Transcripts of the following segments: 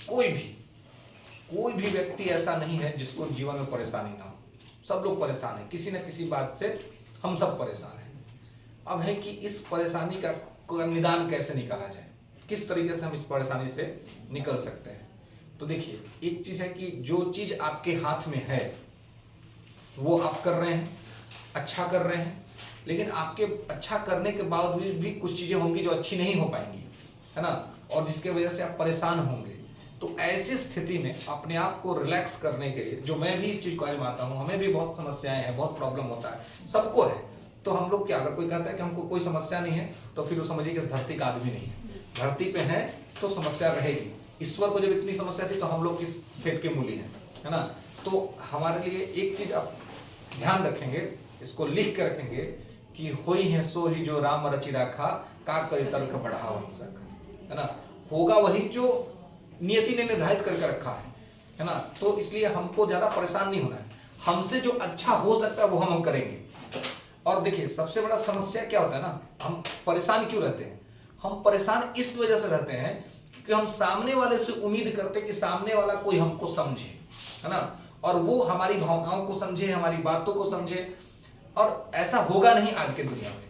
कोई भी व्यक्ति ऐसा नहीं है जिसको जीवन में परेशानी ना हो। सब लोग परेशान हैं, किसी न किसी बात से हम सब परेशान हैं। अब है कि इस परेशानी का निदान कैसे निकाला जाए, किस तरीके से हम इस परेशानी से निकल सकते हैं। तो देखिए, एक चीज है कि जो चीज आपके हाथ में है वो आप कर रहे हैं, अच्छा कर रहे हैं, लेकिन आपके अच्छा करने के बावजूद भी कुछ चीजें होंगी जो अच्छी नहीं हो पाएंगी, है ना, और जिसके वजह से आप परेशान होंगे। तो ऐसी स्थिति में अपने आप को रिलैक्स करने के लिए, जो मैं भी इस चीज को आजमाता हूँ, हमें भी बहुत समस्याएं हैं, बहुत प्रॉब्लम होता है, सबको है। तो हम लोग क्या, अगर कोई कहता है कि हमको कोई समस्या नहीं है तो फिर वो समझिए कि इस धरती का आदमी नहीं है। धरती पे है तो समस्या रहेगी। ईश्वर को जब इतनी समस्या थी तो हम लोग किस खेत के मूली हैं, है ना। तो हमारे लिए एक चीज आप ध्यान रखेंगे, इसको लिख के रखेंगे कि होई है सो ही जो राम रचि राखा, का करी तर्क बढ़ा वही सक, है ना। होगा वही जो नियति ने निर्धारित करके रखा है ना। तो इसलिए हमको ज्यादा परेशान नहीं होना है, हमसे जो अच्छा हो सकता है वो हम करेंगे। और देखिए, सबसे बड़ा समस्या क्या होता है ना, हम परेशान क्यों रहते हैं? हम परेशान इस वजह से रहते हैं कि हम सामने वाले से उम्मीद करते हैं कि सामने वाला कोई हमको समझे, है ना, और वो हमारी भावनाओं को समझे, हमारी बातों को समझे। और ऐसा होगा नहीं आज के दुनिया में।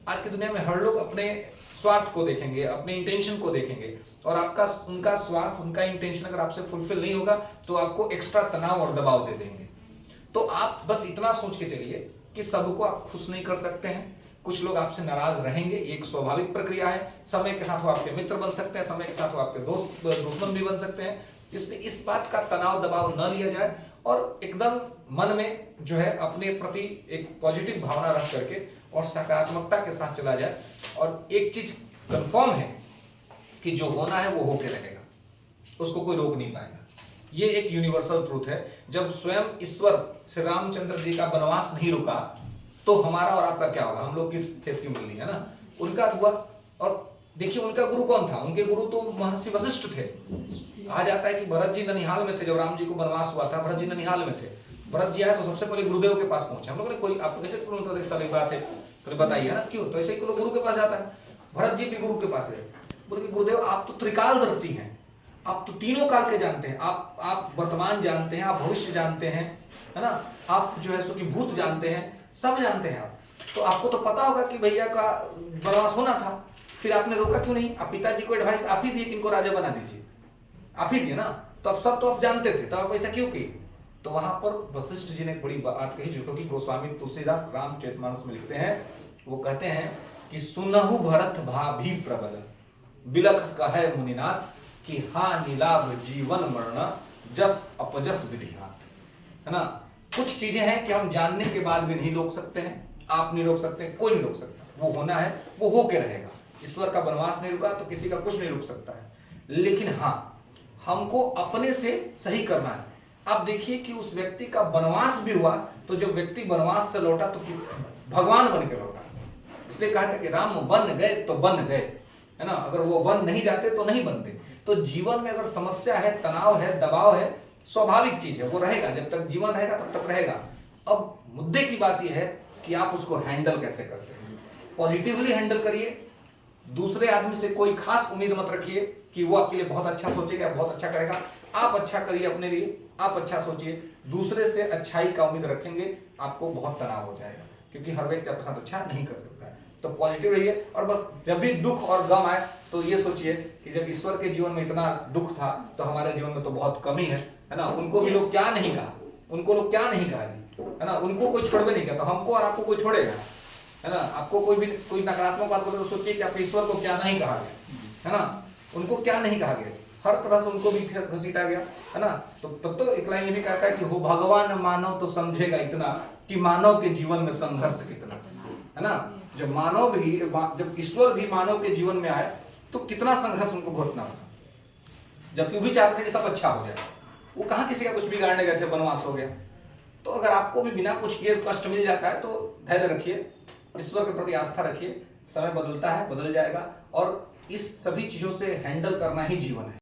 आज की दुनिया में हर लोग अपने स्वार्थ को देखेंगे, अपने इंटेंशन को देखेंगे, और आपका उनका स्वार्थ, उनका इंटेंशन अगर आपसे फुलफिल नहीं होगा तो आपको एक्स्ट्रा तनाव और दबाव दे देंगे। तो आप बस इतना सोच के चलिए कि सबको आप खुश नहीं कर सकते हैं। कुछ लोग आपसे नाराज रहेंगे, एक स्वाभाविक प्रक्रिया है। समय के साथ वो आपके मित्र बन सकते हैं, समय के साथ वो आपके दोस्त दुश्मन भी बन सकते हैं। इसलिए इस बात का तनाव दबाव न लिया जाए और एकदम मन में जो है अपने प्रति एक पॉजिटिव भावना रख करके और सकारात्मकता के साथ चला जाए। और एक चीज कंफर्म है कि जो होना है वो होके रहेगा, उसको कोई रोक नहीं पाएगा। ये एक यूनिवर्सल ट्रूथ है। जब स्वयं ईश्वर श्री रामचंद्र जी का वनवास नहीं रुका तो हमारा और आपका क्या होगा? हम लोग किस खेत की मूली, है ना। उनका हुआ। और देखिए, उनका गुरु कौन था? उनके गुरु तो महर्षि वशिष्ठ थे। कहा जाता है कि भरत जी ननिहाल में थे, जब राम जी को वनवास हुआ था, भरत जी ननिहाल में थे। भरत जी आए तो सबसे पहले गुरुदेव के पास पहुंचे। हम लोग ने कोई आपको कैसे सारी बात है तो बताइए ना, क्यों? तो ऐसे ही लोग गुरु के पास जाता है। भरत जी भी गुरु के पास गए, बोले कि गुरुदेव आप तो त्रिकालदर्शी हैं, आप तो तीनों काल के जानते हैं, आप वर्तमान जानते हैं, आप भविष्य जानते हैं, है ना, आप जो है सो कि भूत जानते हैं, सब जानते हैं आप। तो आपको तो पता होगा कि भैया का वनवास होना था, फिर आपने रोका क्यों नहीं? आप पिताजी को एडवाइस आप ही दिए कि इनको राजा बना दीजिए, आप ही दिए ना। तो अब सब तो आप जानते थे, तो आप ऐसा क्यों किए? तो वहां पर वशिष्ठ जी ने एक बड़ी बात कही, जो कि गोस्वामी तुलसीदास रामचरितमानस में लिखते हैं। वो कहते हैं कि सुनहु भरत भाभी प्रबल, बिलख कहे मुनिनाथ, कि हाँ निलाभ जीवन मरण जस अपजस विधिहात, है ना। कुछ चीजें हैं कि हम जानने के बाद भी नहीं रोक सकते हैं, आप नहीं रोक सकते, कोई नहीं रोक सकता। वो होना है वो होके रहेगा। ईश्वर का वनवास नहीं रुका तो किसी का कुछ नहीं रुक सकता है। लेकिन हाँ, हमको अपने से सही करना है। आप देखिए कि उस व्यक्ति का वनवास भी हुआ तो जब व्यक्ति वनवास से लौटा तो भगवान बन के लौटा। इसलिए कहा था कि राम वन गए तो बन गए, है ना। अगर वो वन नहीं जाते तो नहीं बनते। तो जीवन में अगर समस्या है, तनाव है, दबाव है, स्वाभाविक चीज है, वो रहेगा। जब तक जीवन रहेगा तब तक रहेगा। अब मुद्दे की बात यह है कि आप उसको हैंडल कैसे करते हैं। पॉजिटिवली हैंडल करिए। दूसरे आदमी से कोई खास उम्मीद मत रखिए कि वो आपके लिए बहुत अच्छा सोचेगा, बहुत अच्छा करेगा। आप अच्छा करिए अपने लिए, आप अच्छा सोचिए। दूसरे से अच्छाई का उम्मीद रखेंगे, आपको बहुत तनाव हो जाएगा, क्योंकि हर व्यक्ति आपके साथ अच्छा नहीं कर सकता है। तो पॉजिटिव रहिए। और बस जब भी दुख और गम आए तो ये सोचिए कि जब ईश्वर के जीवन में इतना दुख था तो हमारे जीवन में तो बहुत कमी है ना। उनको भी लोग क्या नहीं कहा, उनको लोग क्या नहीं कहा जी, है ना। उनको कोई छोड़ भी नहीं किया, तो हमको और आपको कोई छोड़ेगा, है ना। आपको कोई भी कोई नकारात्मक बात बोले तो सोचिए कि आपके ईश्वर को क्या नहीं कहा गया, है ना। उनको क्या नहीं कहा गया, हर तरह से उनको भी घसीटा गया, है ना। तो तब तो एक लाइन ये भी कहता है कि हो भगवान मानव तो समझेगा इतना, कि मानव के जीवन में संघर्ष कितना, है ना। जब मानव भी, जब ईश्वर भी मानव के जीवन में आए तो कितना संघर्ष उनको भुगतना पड़ा। जबकि वो भी चाहते थे कि सब अच्छा हो जाए, वो कहां किसी का कुछ बिगाड़ने गए थे, वनवास हो गया। तो अगर आपको भी बिना कुछ किए कष्ट मिल जाता है तो धैर्य रखिए, ईश्वर के प्रति आस्था रखिए। समय बदलता है, बदल जाएगा, और इस सभी चीजों से हैंडल करना ही जीवन है।